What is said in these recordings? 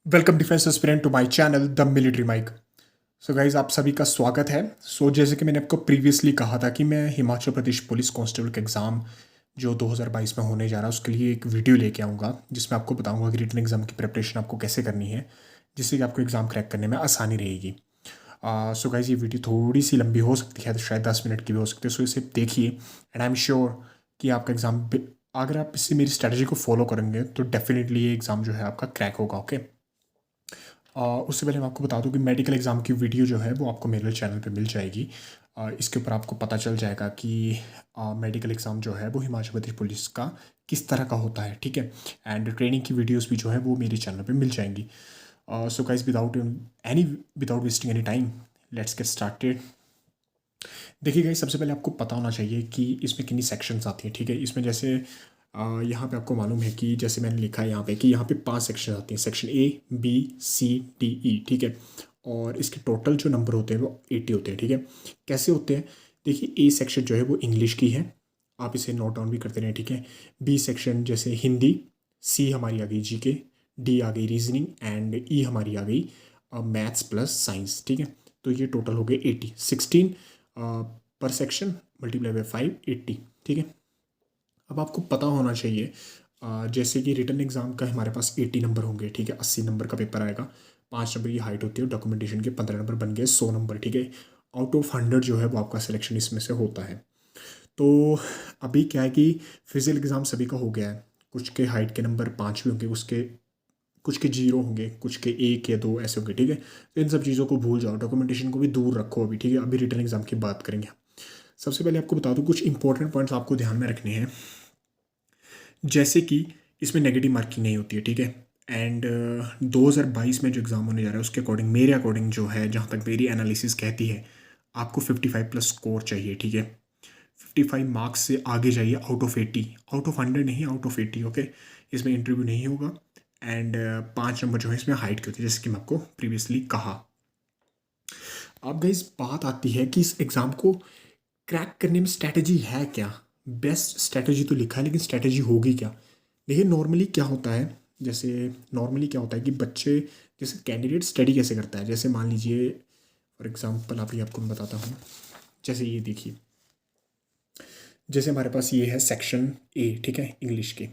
Welcome defence aspirant to my channel the Military Mike. So guys आप सभी का स्वागत है। जैसे कि मैंने आपको प्रीवियसली कहा था कि मैं हिमाचल प्रदेश पुलिस कांस्टेबल का एग्ज़ाम जो 2022 में होने जा रहा है उसके लिए एक वीडियो लेके आऊँगा जिसमें आपको बताऊँगा कि रिटन एग्ज़ाम की प्रिपरेशन आपको कैसे करनी है जिससे कि आपको एग्ज़ाम क्रैक करने में आसानी रहेगी। सो गाइज ये वीडियो थोड़ी सी लंबी हो सकती है, तो शायद 10 मिनट की भी हो सकती है। सो इसे देखिए एंड आई एम श्योर कि आपका एग्ज़ाम, अगर आप इससे मेरी स्ट्रैटेजी को फॉलो करेंगे तो डेफिनेटली ये एग्ज़ाम जो है आपका क्रैक होगा। ओके, उससे पहले मैं आपको बता दूं कि मेडिकल एग्ज़ाम की वीडियो जो है वो आपको मेरे चैनल पे मिल जाएगी। इसके ऊपर आपको पता चल जाएगा कि मेडिकल एग्ज़ाम जो है वो हिमाचल प्रदेश पुलिस का किस तरह का होता है, ठीक है। एंड ट्रेनिंग की वीडियोस भी जो है वो मेरे चैनल पे मिल जाएंगी। So guys without wasting any time, let's get started. देखिए गाइस, सबसे पहले आपको पता होना चाहिए कि इसमें कितनी सेक्शंस आती हैं, ठीक है। इसमें जैसे यहाँ पे आपको मालूम है कि जैसे मैंने लिखा है यहाँ पे कि यहाँ पे 5 सेक्शन आती हैं, section A B C D E, ठीक है। और इसके टोटल जो नंबर होते हैं वो 80 होते हैं, ठीक है। कैसे होते हैं, देखिए ए सेक्शन जो है वो इंग्लिश की है, आप इसे नोट डाउन भी करते रहें, ठीक है। बी सेक्शन जैसे हिंदी, सी हमारी आ गई जीके, डी आ गई रीजनिंग एंड ई हमारी आ गई मैथ्स प्लस साइंस, ठीक है। तो ये टोटल हो गए 80, 16 पर सेक्शन मल्टीप्लाई बाई 5, 80, ठीक है। अब आपको पता होना चाहिए जैसे कि रिटन एग्जाम का हमारे पास 80 नंबर होंगे, ठीक है। 80 नंबर का पेपर आएगा, 5 नंबर की हाइट होती है, डॉक्यूमेंटेशन के 15 नंबर बन गए 100 नंबर, ठीक है। आउट ऑफ 100 जो है वो आपका सिलेक्शन इसमें से होता है। तो अभी क्या है कि फिजिकल एग्ज़ाम सभी का हो गया है, कुछ के हाइट के नंबर 5 भी होंगे, उसके कुछ के 0 होंगे, कुछ के 1 या 2 ऐसे होंगे, ठीक है। तो इन सब चीज़ों को भूल जाओ, डॉक्यूमेंटेशन को भी दूर रखो अभी, ठीक है। अभी रिटन एग्जाम की बात करेंगे। सबसे पहले आपको बता दूं कुछ इंपॉर्टेंट पॉइंट्स आपको ध्यान में रखने हैं, जैसे कि इसमें नेगेटिव मार्किंग नहीं होती है, ठीक है। एंड 2022 में जो एग्ज़ाम होने जा रहा है उसके अकॉर्डिंग, मेरे अकॉर्डिंग जो है, जहाँ तक मेरी एनालिसिस कहती है, आपको 55 प्लस स्कोर चाहिए, ठीक है। 55 मार्क्स से आगे जाइए, आउट ऑफ 80, आउट ऑफ 100 नहीं, आउट ऑफ 80, ओके। इसमें इंटरव्यू नहीं होगा। एंड 5 नंबर जो है इसमें हाइट की होती है, जैसे कि मैं आपको प्रीवियसली कहा। अब गाइस बात आती है कि इस एग्ज़ाम को क्रैक करने में स्ट्रैटेजी है क्या। बेस्ट स्ट्रैटेजी तो लिखा है, लेकिन स्ट्रैटेजी होगी क्या। देखिए नॉर्मली क्या होता है, जैसे नॉर्मली क्या होता है कि बच्चे, जैसे कैंडिडेट स्टडी कैसे करता है, जैसे मान लीजिए फॉर एग्जांपल अभी आपको मैं बताता हूँ। जैसे ये देखिए, जैसे हमारे पास ये है सेक्शन ए, ठीक है, इंग्लिश के।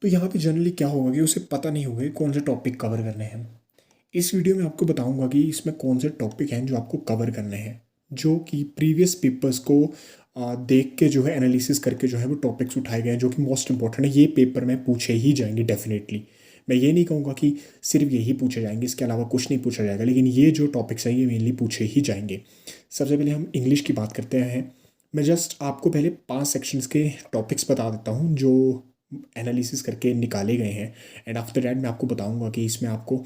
तो यहाँ पे जनरली क्या होगा कि उसे पता नहीं होगा कि कौन से टॉपिक कवर करने हैं। इस वीडियो में आपको बताऊंगा कि इसमें कौन से टॉपिक हैं जो आपको कवर करने हैं, जो कि प्रीवियस पेपर्स को देख के जो है एनालिसिस करके जो है वो टॉपिक्स उठाए गए हैं जो कि मोस्ट इंपॉर्टेंट है। ये पेपर में पूछे ही जाएंगे डेफिनेटली। मैं ये नहीं कहूँगा कि सिर्फ यही पूछे जाएंगे, इसके अलावा कुछ नहीं पूछा जाएगा, लेकिन ये जो टॉपिक्स हैं ये मेनली पूछे ही जाएंगे। सबसे पहले हम इंग्लिश की बात करते हैं। मैं जस्ट आपको पहले 5 सेक्शंस के टॉपिक्स बता देता हूँ जो एनालिसिस करके निकाले गए हैं। एंड आफ्टर दैट मैं आपको बताऊंगा कि इसमें आपको,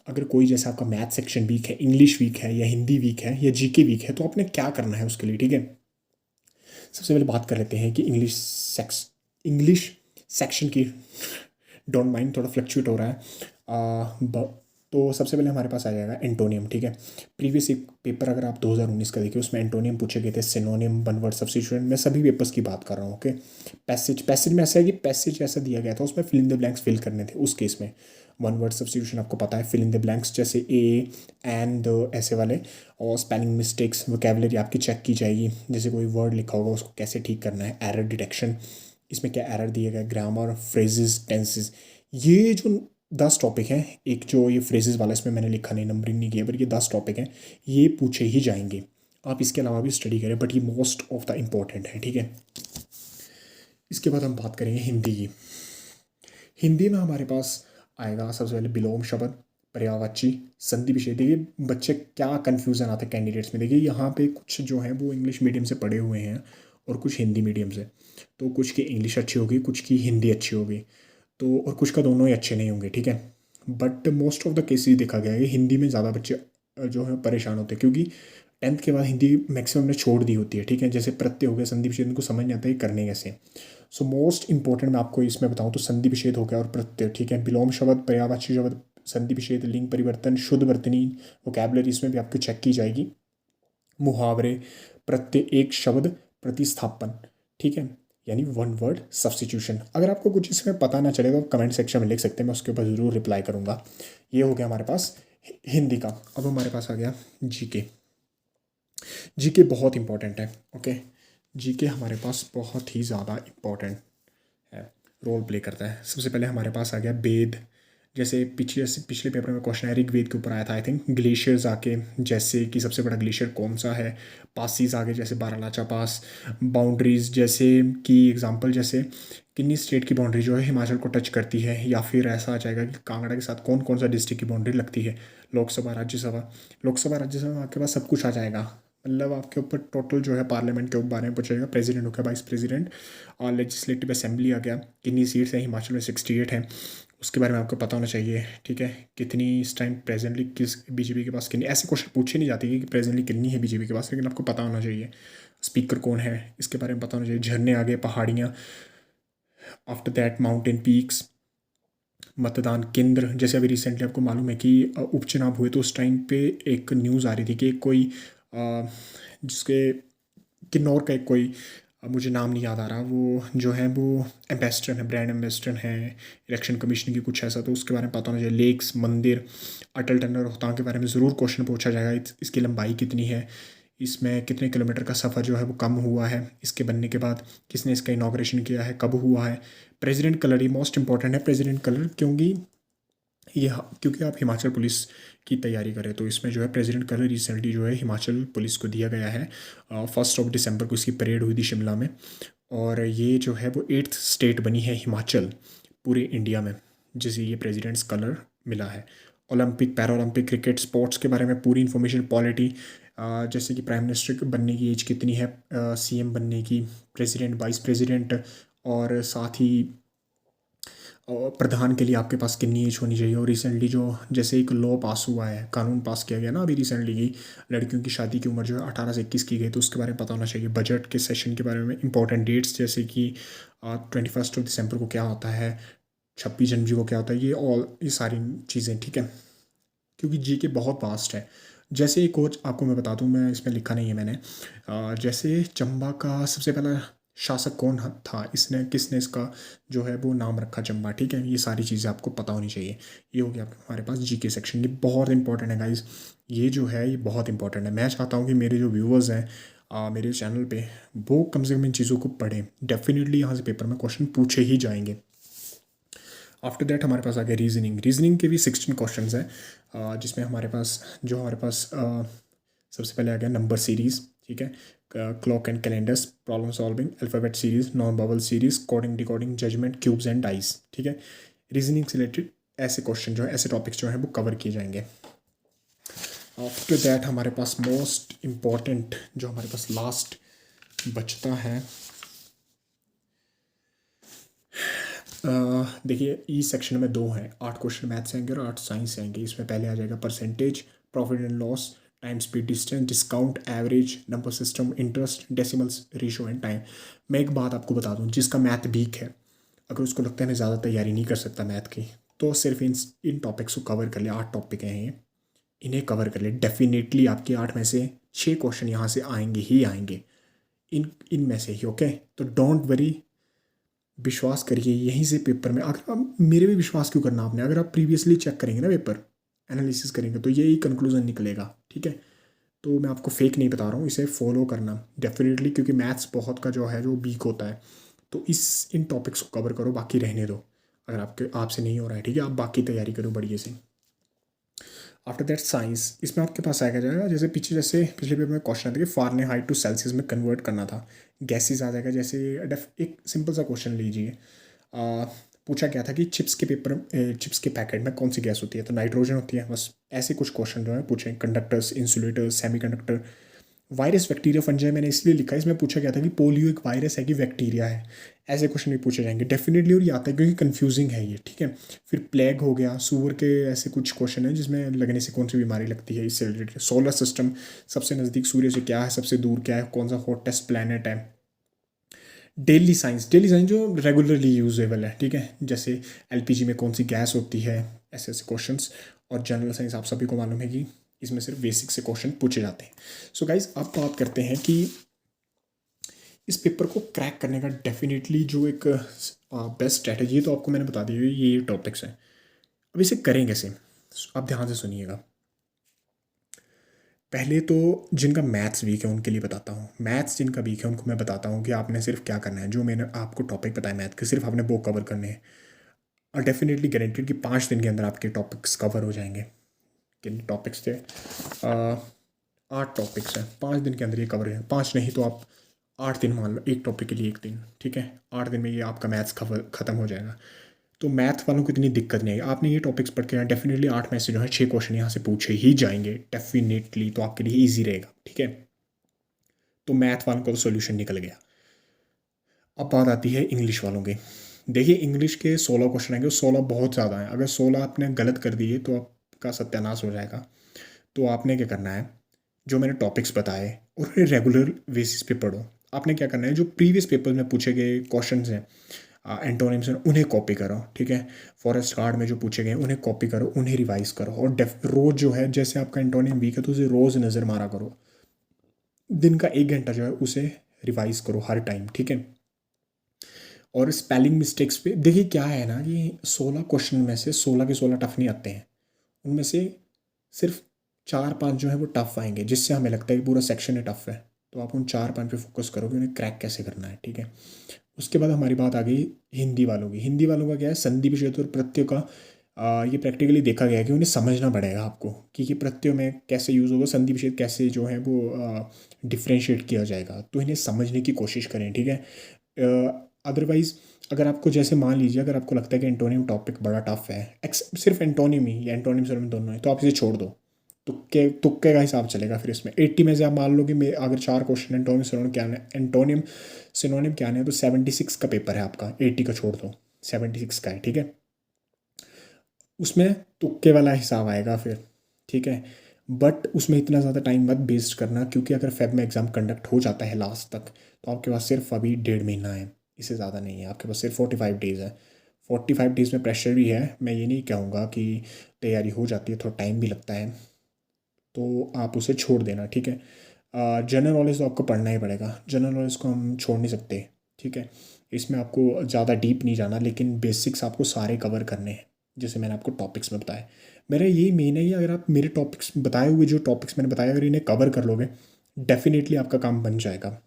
अगर कोई जैसे आपका मैथ सेक्शन वीक है, इंग्लिश वीक है, या हिंदी वीक है, या जीके वीक है, तो आपने क्या करना है उसके लिए, ठीक है। सबसे पहले बात कर लेते हैं कि इंग्लिश सेक्शन की। डोंट माइंड, थोड़ा फ्लक्चुएट हो रहा है। तो सबसे पहले हमारे पास आ जाएगा एंटोनियम, ठीक है। प्रीवियस एक पेपर अगर आप 2019 का देखिए उसमें एंटोनियम पूछे गए थे, सिनोनियम, वन वर्ड सब्स्टिट्यूशन। मैं सभी पेपर्स की बात कर रहा हूँ, ओके। पैसेज में ऐसा है कि पैसेज ऐसा दिया गया था, उसमें fill in the blanks fill करने थे। उस केस में वन वर्ड सब्स्टिट्यूशन आपको पता है, फिल इन द ब्लैंक्स जैसे ए एंड ऐसे वाले। और स्पेलिंग मिस्टेक्स, वोकेबलरी आपकी चेक की जाएगी, जैसे कोई वर्ड लिखा होगा उसको कैसे ठीक करना है, एरर डिटेक्शन, इसमें क्या एरर दिए गए, ग्रामर, फ्रेजेस, टेंसेस। ये जो 10 टॉपिक हैं, एक जो ये फ्रेजेस वाला इसमें मैंने लिखा नहीं, नंबरिंग नहीं किया, पर ये 10 टॉपिक हैं, ये पूछे ही जाएंगे। आप इसके अलावा भी स्टडी करें, बट ये मोस्ट ऑफ द इम्पॉर्टेंट है, ठीक है। इसके बाद हम बात करेंगे हिंदी की। हिंदी में हमारे पास आएगा सबसे पहले विलोम शब्द, पर्यायवाची, संधि विषय। देखिए बच्चे क्या कन्फ्यूज़न आता है कैंडिडेट्स में। देखिए यहाँ पे कुछ जो है वो इंग्लिश मीडियम से पढ़े हुए हैं और कुछ हिंदी मीडियम से। तो कुछ की इंग्लिश अच्छी होगी, कुछ की हिंदी अच्छी होगी, तो और कुछ का दोनों ही अच्छे नहीं होंगे, ठीक है। But most of the cases देखा गया है कि हिंदी में ज़्यादा बच्चे जो है परेशान होते हैं, क्योंकि 10th के बाद हिंदी मैक्सिमम ने छोड़ दी होती है, ठीक है। जैसे प्रत्यय हो गया, संधि विच्छेद, इनको समझ नहीं आता है करने कैसे। सो मोस्ट इंपॉर्टेंट मैं आपको इसमें बताऊँ तो संधि विच्छेद हो गया और प्रत्यय, ठीक है। विलोम शब्द, पर्यायवाची शब्द, संधि विच्छेद, लिंग परिवर्तन, शुद्ध वर्तनी, वोकैबुलरी इसमें भी आपकी चेक की जाएगी। मुहावरे, प्रत्यय, एक शब्द, प्रतिस्थापन, ठीक है। यानी वन वर्ड सब्स्टिट्यूशन। अगर आपको कुछ इसमें पता ना चले तो आप कमेंट सेक्शन में लिख सकते हैं, मैं उसके ऊपर ज़रूर रिप्लाई करूँगा। ये हो गया हमारे पास हिंदी का। अब हमारे पास आ गया जीके। जीके बहुत इंपॉर्टेंट है। ओके, जीके हमारे पास बहुत ही ज़्यादा इम्पॉर्टेंट है, रोल प्ले करता है। सबसे पहले हमारे पास आ गया वेद। जैसे पिछले पेपर में क्वेश्चन है ऋग्वेद के ऊपर आया था आई थिंक, ग्लेशियर्स आके, जैसे कि सबसे बड़ा ग्लेशियर कौन सा है, पासिस आगे जैसे बारालाचा पास, बाउंड्रीज जैसे कि एग्जांपल जैसे किन्नी स्टेट की बाउंड्री जो है हिमाचल को टच करती है, या फिर ऐसा आ जाएगा कि कांगड़ा के साथ कौन कौन सा डिस्ट्रिक्ट की बाउंड्री लगती है, लोकसभा राज्यसभा। लोकसभा राज्यसभा में आपके पास सब कुछ आ जाएगा, मतलब आपके ऊपर टोटल जो है पार्लियामेंट के बारे में पूछेगा, प्रेसिडेंट हो गया, वाइस प्रेसिडेंट, और लेजिस्लेटिव असेंबली आ गया, कितनी सीट्स हैं हिमाचल में, 68 हैं, उसके बारे में आपको पता होना चाहिए। ठीक है, कितनी इस टाइम प्रेजेंटली किस बीजेपी के पास कितनी, ऐसे क्वेश्चन पूछे नहीं जाते कि प्रेजेंटली कितनी है बीजेपी के पास, लेकिन आपको पता होना चाहिए। स्पीकर कौन है इसके बारे में पता होना चाहिए। झरने आगे, पहाड़ियाँ, आफ्टर दैट माउंटेन पीक्स, मतदान केंद्र। जैसे अभी रिसेंटली आपको मालूम है कि उपचुनाव हुए तो उस टाइम पे एक न्यूज़ आ रही थी कि कोई जिसके किन्नौर का एक कोई, अब मुझे नाम नहीं याद आ रहा, वो जो है वो एम्बेसडर है, ब्रांड एम्बेसडर है इलेक्शन कमीशन की कुछ ऐसा, तो उसके बारे में पता होना चाहिए। लेक्स, मंदिर, अटल टनल रोहतांग के बारे में ज़रूर क्वेश्चन पूछा जाएगा। इसकी लंबाई कितनी है, इसमें कितने किलोमीटर का सफ़र जो है वो कम हुआ है इसके बनने के बाद, किसने इसका इनाग्रेशन किया है, कब हुआ है। प्रेसिडेंट कलर, ये मोस्ट इंपॉर्टेंट है प्रेसिडेंट कलर, क्योंकि आप हिमाचल पुलिस की तैयारी करें तो इसमें जो है प्रेसिडेंट कलर रिसेंटली जो है हिमाचल पुलिस को दिया गया है। 1 दिसंबर को इसकी परेड हुई थी शिमला में, और ये जो है वो 8th स्टेट बनी है हिमाचल पूरे इंडिया में जिसे ये प्रेसिडेंट्स कलर मिला है। Olympic, para Olympic, cricket, sports के बारे में पूरी इन्फॉर्मेशन, पॉलिटी, जैसे कि प्राइम मिनिस्टर बनने की एज कितनी है, सीएम बनने की, प्रेसिडेंट, वाइस प्रेसिडेंट, और साथ ही और प्रधान के लिए आपके पास कितनी एज होनी चाहिए। और रिसेंटली जो जैसे एक लॉ पास हुआ है, कानून पास किया गया ना अभी रिसेंटली, की लड़कियों की शादी की उम्र जो है 18 से 21 की गई, तो उसके बारे में पता होना चाहिए। बजट के सेशन के बारे में इंपॉर्टेंट डेट्स, जैसे कि 21 दिसंबर को क्या होता है, 26 जनवरी को क्या होता है, ये सारी चीज़ें। ठीक है, क्योंकि जीके बहुत वास्ट है। जैसे एक और आपको मैं बता दूं, मैं इसमें लिखा नहीं है मैंने, जैसे चंबा का सबसे पहला शासक कौन था, इसने किसने इसका जो है वो नाम रखा चंबा। ठीक है, ये सारी चीज़ें आपको पता होनी चाहिए। ये हो गया हमारे पास जीके सेक्शन। ये बहुत इंपॉर्टेंट है गाइज, ये जो है ये बहुत इंपॉर्टेंट है। मैं चाहता हूँ कि मेरे जो व्यूअर्स हैं मेरे चैनल पे, वो कम से कम इन चीज़ों को पढ़ें। डेफिनेटली यहाँ से पेपर में क्वेश्चन पूछे ही जाएंगे। आफ्टर दैट हमारे पास आ गया रीजनिंग। रीजनिंग के भी 16 क्वेश्चन हैं, जिसमें हमारे पास सबसे पहले आ गया नंबर सीरीज़। ठीक है, clock and calendars, problem solving, alphabet series, non vowel series, coding decoding, judgement, cubes and dice. ठीक है, रीजनिंग से रिलेटेड ऐसे क्वेश्चन जो है, ऐसे टॉपिक्स जो हैं वो कवर किए जाएंगे। आफ्टर दैट हमारे पास मोस्ट इम्पॉर्टेंट जो हमारे पास लास्ट बचता है, देखिए ई सेक्शन में 2 हैं, 8 क्वेश्चन मैथ से आएंगे और 8 साइंस से आएंगे। इसमें पहले आ जाएगा percentage, profit and loss, time, speed, distance, discount, average, number system, interest, decimals, ratio and time. मैं एक बात आपको बता दूं, जिसका मैथ वीक है, अगर उसको लगता है मैं ज़्यादा तैयारी नहीं कर सकता मैथ की, तो सिर्फ इन टॉपिक्स को कवर कर ले। 8 टॉपिक हैं ये, इन्हें कवर कर ले, डेफिनेटली आपके 8 में से 6 क्वेश्चन यहाँ से आएंगे ही आएंगे, इनमें से ही। ओके, तो डोंट वरी, विश्वास करिए यहीं से पेपर में। अगर आप मेरे पे विश्वास क्यों करना आपने, अगर आप प्रीवियसली चेक करेंगे ना पेपर, एनालिसिस करेंगे, तो यही कंक्लूजन निकलेगा। ठीक है, तो मैं आपको फेक नहीं बता रहा हूँ, इसे फॉलो करना डेफिनेटली, क्योंकि मैथ्स बहुत का जो है जो वीक होता है। तो इन टॉपिक्स को कवर करो, बाकी रहने दो। अगर आपसे नहीं हो रहा है, ठीक है, आप बाकी तैयारी करो बढ़िया से। आफ्टर दैट साइंस, इसमें आपके पास आएगा जाएगा, जैसे पिछले पेपर में क्वेश्चन था कि फ़ारेनहाइट टू सेल्सियस में कन्वर्ट करना था, गैसेस आ जाएगा। जैसे एक सिंपल सा क्वेश्चन लीजिए, पूछा गया था कि चिप्स के पैकेट में कौन सी गैस होती है, तो नाइट्रोजन होती है। बस ऐसे कुछ क्वेश्चन जो है पूछे, conductors, insulators, semiconductor, virus, bacteria, fungi, मैंने इसलिए लिखा है, इसमें पूछा गया था कि पोलियो एक वायरस है कि बैक्टीरिया है। ऐसे क्वेश्चन भी पूछे जाएंगे डेफिनेटली, और ये आता है क्योंकि कंफ्यूजिंग है ये। ठीक है, फिर प्लेग हो गया, सूअर के, ऐसे कुछ क्वेश्चन है जिसमें लगने से कौन सी बीमारी लगती है, इससे रिलेटेड। सोलर सिस्टम, सबसे नज़दीक सूर्य से क्या है, सबसे दूर क्या है, कौन सा हॉटेस्ट प्लैनेट है। डेली साइंस जो रेगुलरली यूजेबल है। ठीक है, जैसे एलपीजी में कौन सी गैस होती है, ऐसे ऐसे क्वेश्चंस। और जनरल साइंस आप सभी को मालूम है कि इसमें सिर्फ बेसिक से क्वेश्चन पूछे जाते हैं। सो गाइज, अब बात करते हैं कि इस पेपर को क्रैक करने का डेफिनेटली जो एक बेस्ट स्ट्रैटेजी है तो आपको मैंने बता दी है, ये टॉपिक्स हैं। अब इसे करें कैसे, आप ध्यान से सुनिएगा। पहले तो जिनका मैथ्स वीक है उनके लिए बताता हूँ। मैथ्स जिनका वीक है उनको मैं बताता हूँ कि आपने सिर्फ क्या करना है, जो मैंने आपको टॉपिक बताया मैथ के, सिर्फ आपने वो कवर करने हैं। और डेफिनेटली गारंटेड कि 5 दिन के अंदर आपके टॉपिक्स कवर हो जाएंगे। कितने टॉपिक्स थे? 8 टॉपिक्स हैं, 5 दिन के अंदर ये कवर है। 5 नहीं तो आप 8 दिन मान लो, एक टॉपिक के लिए एक दिन, ठीक है। 8 दिन में ये आपका मैथ्स खत्म हो जाएगा। तो मैथ वालों को इतनी दिक्कत नहीं आएगी। आपने ये टॉपिक्स पढ़ के डेफिनेटली 8 में से जो है 6 क्वेश्चन यहाँ से पूछे ही जाएंगे डेफिनेटली, तो आपके लिए ईजी रहेगा, ठीक है। तो मैथ वालों का तो सोल्यूशन निकल गया। अब बात आती है इंग्लिश वालों की। देखिए इंग्लिश के 16 क्वेश्चन आएंगे, 16 बहुत ज़्यादा है। अगर 16 आपने गलत कर दिए तो आपका सत्यानाश हो जाएगा। तो आपने क्या करना है, जो मैंने टॉपिक्स बताए उन्हें रेगुलर बेसिस पे पढ़ो। आपने क्या करना है, जो प्रीवियस पेपर में पूछे गए क्वेश्चन हैं एंटोनिम्स हैं उन्हें कॉपी करो, ठीक है। फॉरेस्ट गार्ड में जो पूछे गए उन्हें कॉपी करो, उन्हें रिवाइज करो। और रोज़ जो है, जैसे आपका एंटोनिम वीक है तो उसे रोज़ नज़र मारा करो। दिन का 1 घंटा जो है उसे रिवाइज करो हर टाइम, ठीक है। और स्पेलिंग मिस्टेक्स पे देखिए, क्या है ना कि 16 क्वेश्चन में से 16 के 16 टफ नहीं आते हैं। उनमें से सिर्फ 4-5 जो है वो टफ आएंगे, जिससे हमें लगता है कि पूरा सेक्शन ही टफ है। तो आप उन 4-5 पे फोकस करोगे, उन्हें क्रैक कैसे करना है, ठीक है। उसके बाद हमारी बात आ गई हिंदी वालों की। हिंदी वालों का क्या है, संधि विच्छेद और प्रत्यय का ये प्रैक्टिकली देखा गया है कि उन्हें समझना पड़ेगा आपको कि ये प्रत्यय में कैसे यूज़ होगा, संधि विच्छेद कैसे जो है वो डिफ्रेंशिएट किया जाएगा। तो इन्हें समझने की कोशिश करें, ठीक है। अदरवाइज़ अगर आपको, जैसे मान लीजिए, अगर आपको लगता है कि एंटोनिम टॉपिक बड़ा टफ है, सिर्फ एंटोनिम ही या एंटोनिम सिनोनिम दोनों है, तो आप इसे छोड़ दो। तुक्के तुक्के का हिसाब चलेगा फिर इसमें। 80 में से आप मान लो कि अगर 4 क्वेश्चन एंटोनिम सिनोनिम क्या है तो 76 का पेपर है आपका, 80 का छोड़ दो, 76 का है, ठीक है। उसमें तुक्के वाला हिसाब आएगा फिर, ठीक है। बट उसमें इतना ज़्यादा टाइम मत वेस्ट करना, क्योंकि अगर फेब में एग्ज़ाम कंडक्ट हो जाता है लास्ट तक, तो आपके पास सिर्फ अभी 1.5 महीना है, इससे ज़्यादा नहीं है। आपके पास सिर्फ 45 डेज़ है। 45 डेज़ में प्रेशर भी है, मैं ये नहीं कहूँगा कि तैयारी हो जाती है, थोड़ा टाइम भी लगता है, तो आप उसे छोड़ देना, ठीक है। जनरल नॉलेज तो आपको पढ़ना ही पड़ेगा, जनरल नॉलेज को हम छोड़ नहीं सकते, ठीक है। इसमें आपको ज़्यादा डीप नहीं जाना, लेकिन बेसिक्स आपको सारे कवर करने हैं, जैसे मैंने आपको टॉपिक्स में बताया। मेरा यही मेन है, अगर आप मेरे टॉपिक्स बताए हुए, जो टॉपिक्स मैंने बताया, अगर इन्हें कवर कर लोगे डेफिनेटली आपका काम बन जाएगा।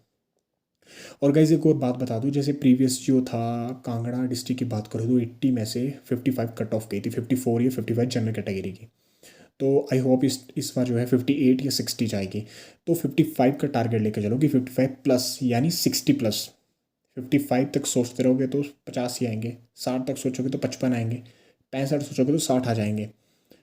और गाइज एक और बात बता दूं, जैसे प्रीवियस जो था कांगड़ा डिस्ट्रिक्ट की बात करूँ तो 80 में से 55 कट ऑफ गई थी, 54 या 55 जनरल कैटेगरी की। तो आई होप इस बार जो है 58 या 60 जाएगी। तो 55 का टारगेट लेकर चलो कि 55 प्लस यानी 60+। 55 तक सोचते रहोगे तो 50 ही आएंगे, 60 तक सोचोगे तो 55 आएंगे, 65 सोचोगे तो 60 आ जाएंगे।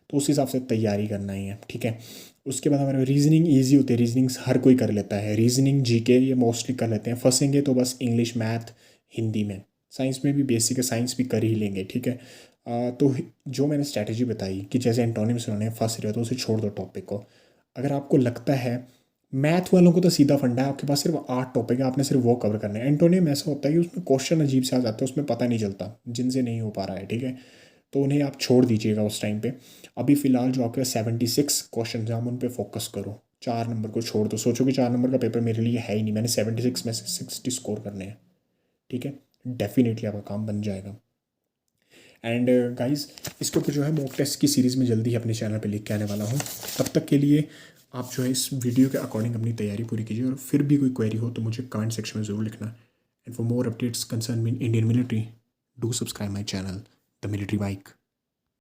तो उस हिसाब से तैयारी करना ही है, ठीक है। उसके बाद हमारे रीजनिंग ईजी होती है, रीजनिंग्स हर कोई कर लेता है, रीजनिंग जीके ये मोस्टली कर लेते हैं। फंसेंगे तो बस इंग्लिश मैथ हिंदी में, साइंस में भी बेसिक है, साइंस भी कर ही लेंगे, ठीक है। तो जो मैंने स्ट्रैटेजी बताई कि जैसे एंटोनिम्स उन्होंने फंस रहे हो तो उसे छोड़ दो टॉपिक को। अगर आपको लगता है, मैथ वालों को तो सीधा फंडा है, आपके पास सिर्फ 8 टॉपिक है, आपने सिर्फ वो कवर करना है। एंटोनियम ऐसा होता है कि उसमें क्वेश्चन अजीब से आ जाते हैं, उसमें पता नहीं चलता, जिनसे नहीं हो पा रहा है, ठीक है। तो उन्हें आप छोड़ दीजिएगा उस टाइम पे। अभी फ़िलहाल जो आपके 76 क्वेश्चन हैं, हम उन पर फोकस करो। 4 नंबर को छोड़ दो, सोचो कि 4 नंबर का पेपर मेरे लिए है ही नहीं, मैंने 76 में से 60 स्कोर करने हैं, ठीक है। डेफिनेटली आपका काम बन जाएगा। एंड गाइस, इसके ऊपर जो है मॉक टेस्ट की सीरीज़ में जल्दी ही अपने चैनल पे लेके आने वाला हूँ। तब तक के लिए आप जो है इस वीडियो के अकॉर्डिंग अपनी तैयारी पूरी कीजिए, और फिर भी कोई क्वेरी हो तो मुझे कमेंट सेक्शन में ज़रूर लिखना। And for more updates concern Indian military, do subscribe my channel the Military mic.